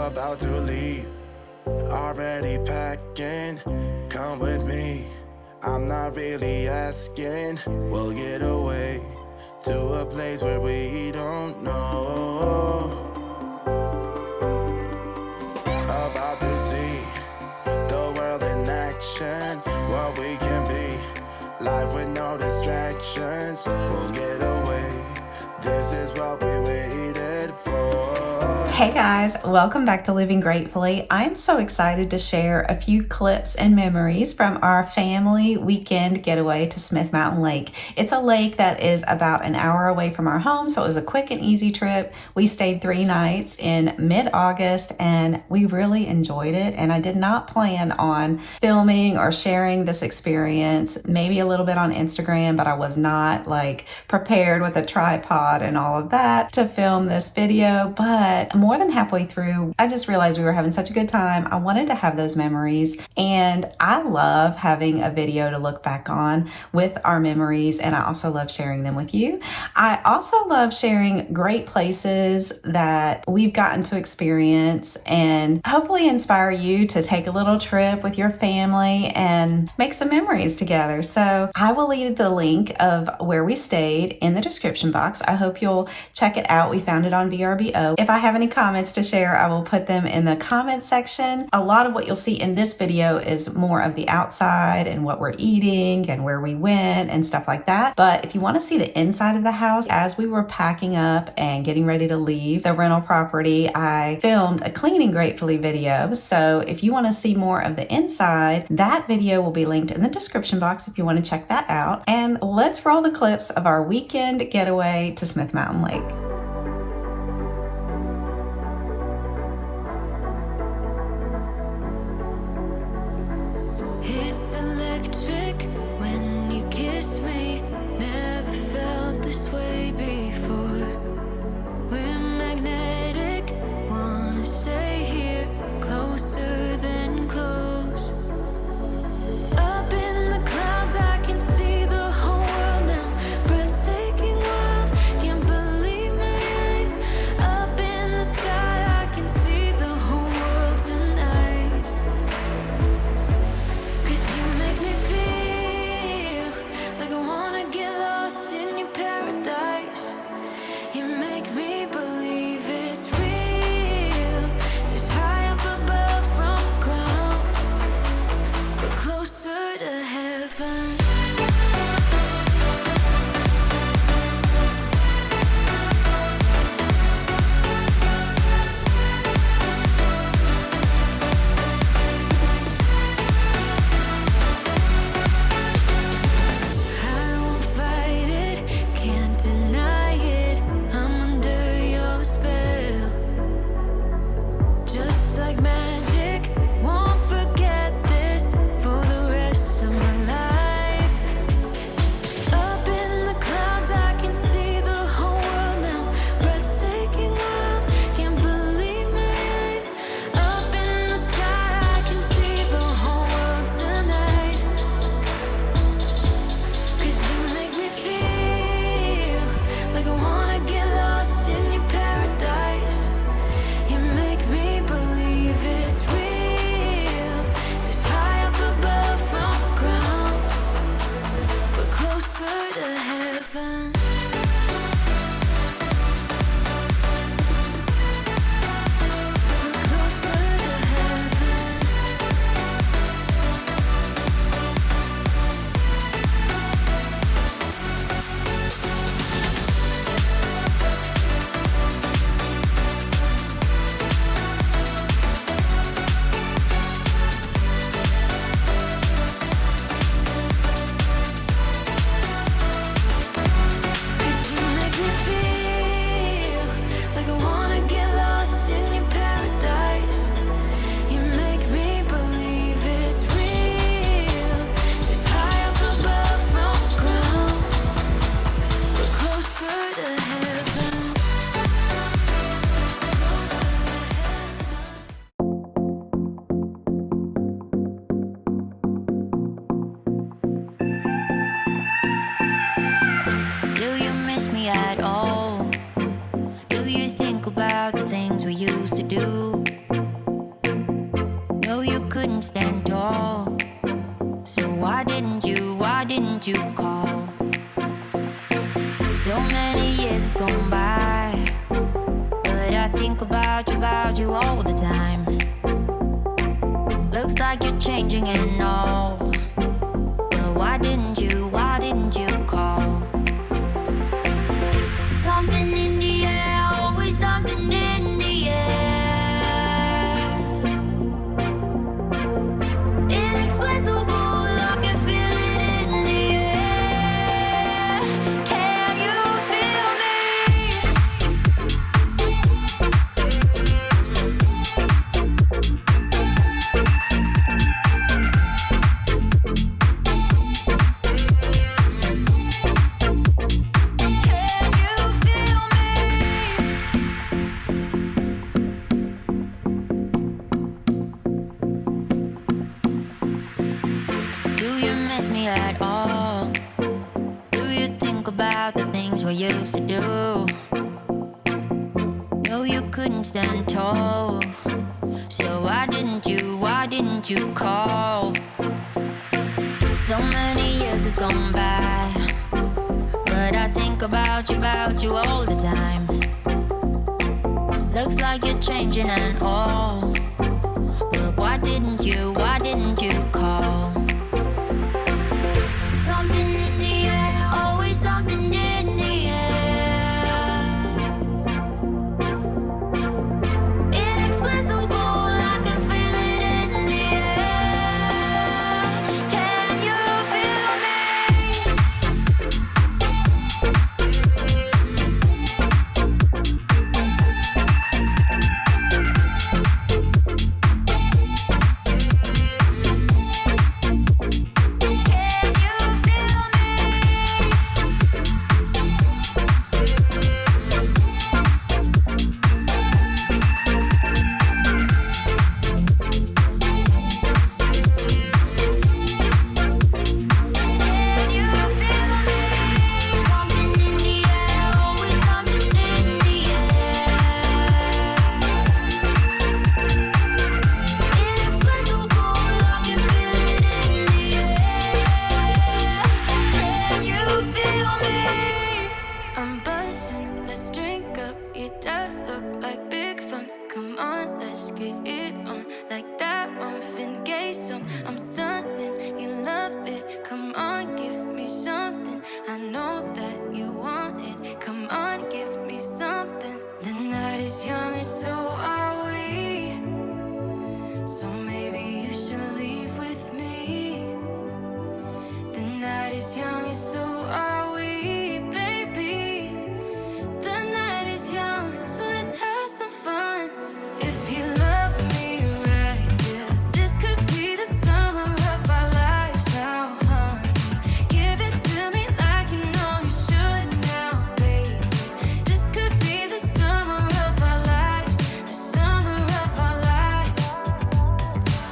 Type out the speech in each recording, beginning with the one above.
about to leave, already packing. Come with me, I'm not really asking. We'll get away to a place where we don't know. About to see the world in action, what we can be, life with no distractions. We'll get away, this is what we waited for. Hey guys, welcome back to Living Gratefully. I'm so excited to share a few clips and memories from our family weekend getaway to Smith Mountain Lake. It's a lake that is about an hour away from our home, so it was a quick and easy trip. We stayed 3 nights in mid-August and we really enjoyed it, and I did not plan on filming or sharing this experience, maybe a little bit on Instagram, but I was not prepared with a tripod and all of that to film this video. But more than halfway through, I just realized we were having such a good time. I wanted to have those memories, and I love having a video to look back on with our memories, and I also love sharing them with you. I also love sharing great places that we've gotten to experience and hopefully inspire you to take a little trip with your family and make some memories together. So I will leave the link of where we stayed in the description box. I hope you'll check it out. We found it on VRBO. If I have any comments to share, I will put them in the comment section. A lot of what you'll see in this video is more of the outside and what we're eating and where we went and stuff like that. But if you want to see the inside of the house, as we were packing up and getting ready to leave the rental property, I filmed a cleaning gratefully video. So if you want to see more of the inside, that video will be linked in the description box if you want to check that out. And let's roll the clips of our weekend getaway to Smith Mountain Lake. It's electric when you kiss me. Never felt this way before. We're magnetic, wanna stay here, closer than close. Up in the clouds, I can see the whole world now. Breathtaking wild, can't believe my eyes. Up in the sky, I can see the whole world tonight. 'Cause you make me feel like I wanna get lost in your paradise. You make me believe it's real. Just high up above from the ground, but closer to heaven. I won't fight it, can't deny it. I'm under your spell. Just like magic, won't forget this for the rest of my life. Up in the clouds, I can see the whole world now. Breathtaking wild, can't believe my eyes. Up in the sky, I can see the whole world tonight. 'Cause you make me feel like I wanna get lost in your paradise. You make me believe it's real. Just high up above from the ground, but closer to heaven. We're closer to heaven. Cause you make me feel like I wanna get lost in your paradise. You make me believe it's real. Just high up above from the ground, but closer to heaven. Do you miss me at all? Do you think about the things we used to do? stand tall. So why didn't you call? So many years has gone by, but I think about you all the time. Looks like you're changing and all, but why didn't you call? Something in the air, always something in the air. Inexplicable, I can feel it in the air. Can you feel me? Do you miss me at all? Do you think about the things we used to do? No, you couldn't stand tall. So why didn't you call? So many years has gone by, but I think about you all the time. Looks like you're changing and all, but why didn't you call? Something in the air, always something in the air. Inexplicable, I can feel it in the air. Can you feel me? I'm buzzing, let's drink up. Your death look like big fun. Come on, let's get it on. Like that Marvin Gaye song. I'm stunning, you love it. Come on, give me something. I know that you want it. Come on, give me something. The night is young and so are we. So maybe you should leave with me. The night is young and so are we, baby. The night is young, so let's have some fun. If you love me right, yeah, this could be the summer of our lives now, honey. Give it to me like you know you should now, baby. This could be the summer of our lives, the summer of our lives.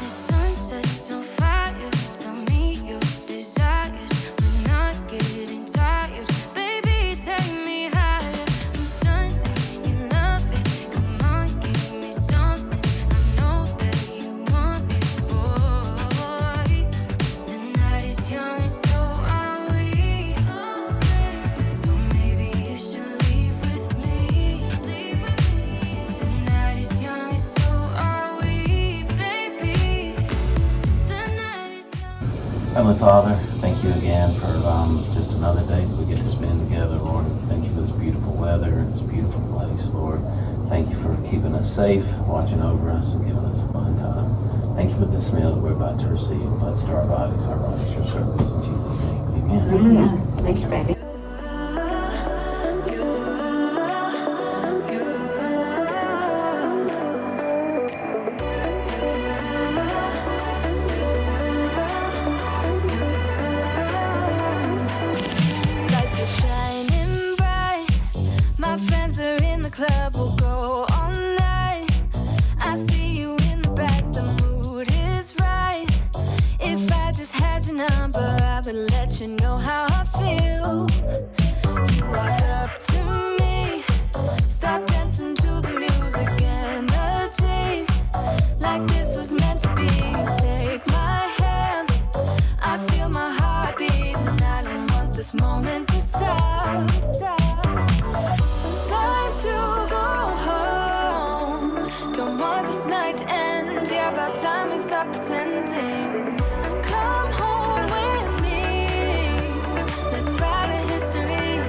The sun sets on fire, tell me your desires. We're not getting tired, baby, take me higher. I'm Sunday, you love it, come on, give me something. I know that you want it, boy. The night is young and so are we. So maybe you should leave with me. The night is young and so are we, baby. The night is young. Heavenly Father, thank you again for just another day that we get to spend together, Lord. Thank you for this beautiful weather and this beautiful place, Lord. Thank you for keeping us safe, watching over us, and giving us a fun time. Thank you for this meal that we're about to receive. Bless our bodies, your service. In Jesus' name, amen. Thank you, baby. Lights are shining bright. My friends are in the club, we'll go all night. I see you in the back, the mood is right. If I just had your number, I would let you know how I feel. You walk up to me, start dancing to the music, energies like this was meant to be. Take Don't want this night to end. Yeah, about time we stop pretending. Come home with me. Let's write a history.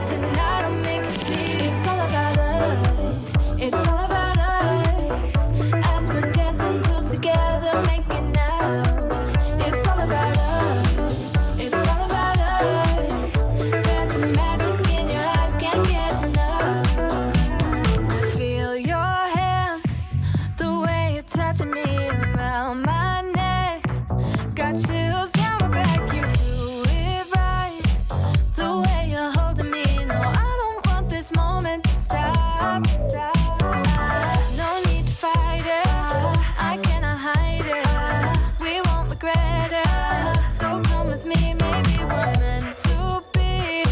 Tonight I'll make you see. It's all about us. It's all about us. As we're dancing close together, making out. It's all about us. It's all about us. There's a magic in your eyes, can't get enough. Feel your hands, the way you're touching me around my neck. Got chills down my back, you do it right. The way you're holding me, no, I don't want this moment to stop. No need to fight it, I cannot hide it. We won't regret it, so come with me, maybe we're meant to be.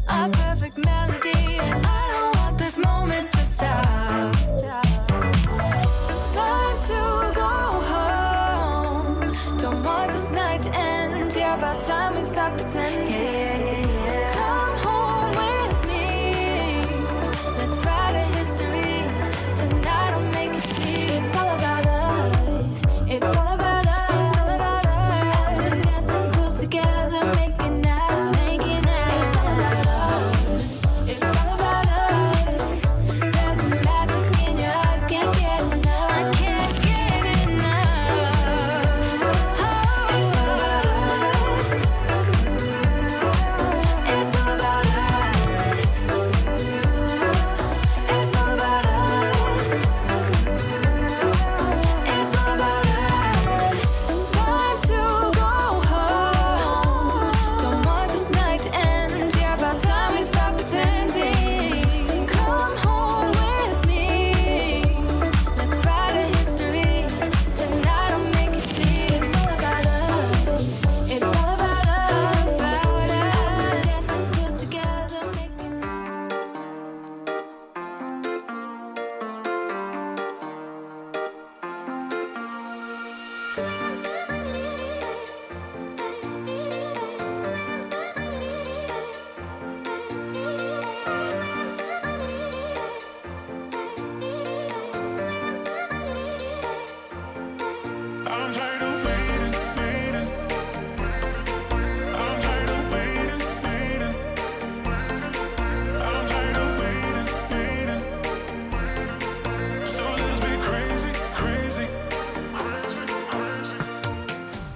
A perfect melody, and I don't want this moment to stop. Time to go home. Don't want this night to end. Yeah, about time we stop pretending. Come home with me. Let's write a history. Tonight I'll make you see. It's all about us. It's all about us. It's all about us. As we're dancing close together, making out. It's all about us. It's all about us. There's a magic in your eyes, can't get enough. I can't get enough. It's all about us. It's all about us. It's all about us. It's all about us. Time to go home. Don't want this night to end. Yeah, about time we stop pretending. Come home with me. Let's write a history. Tonight I'll make you see. It's all about us. It's all about us. As we're dancing close together, making out. I'm tired of waiting, waiting. I'm tired of waiting, waiting. I'm tired of waiting, waiting. So let's be crazy, crazy.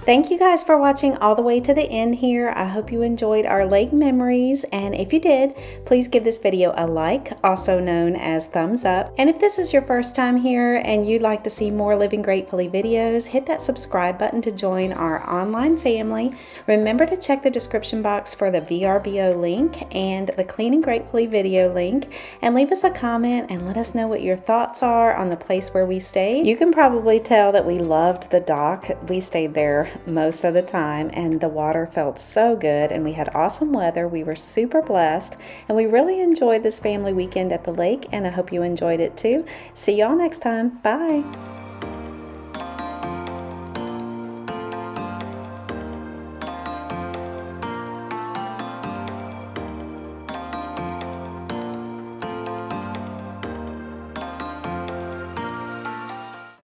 Thank you guys for watching all the way to the end here. I hope you enjoyed our lake memories, and if you did, please give this video a like, also known as thumbs up. And if this is your first time here and you'd like to see more Living Gratefully videos, hit that subscribe button to join our online family. Remember to check the description box for the VRBO link and the Cleaning Gratefully video link, and leave us a comment and let us know what your thoughts are on the place where we stayed. You can probably tell that we loved the dock. We stayed there most of the time, and the water felt so good, and we had awesome weather. We were super blessed, and we really enjoyed this family weekend at the lake, and I hope you enjoyed it too. See y'all next time. Bye.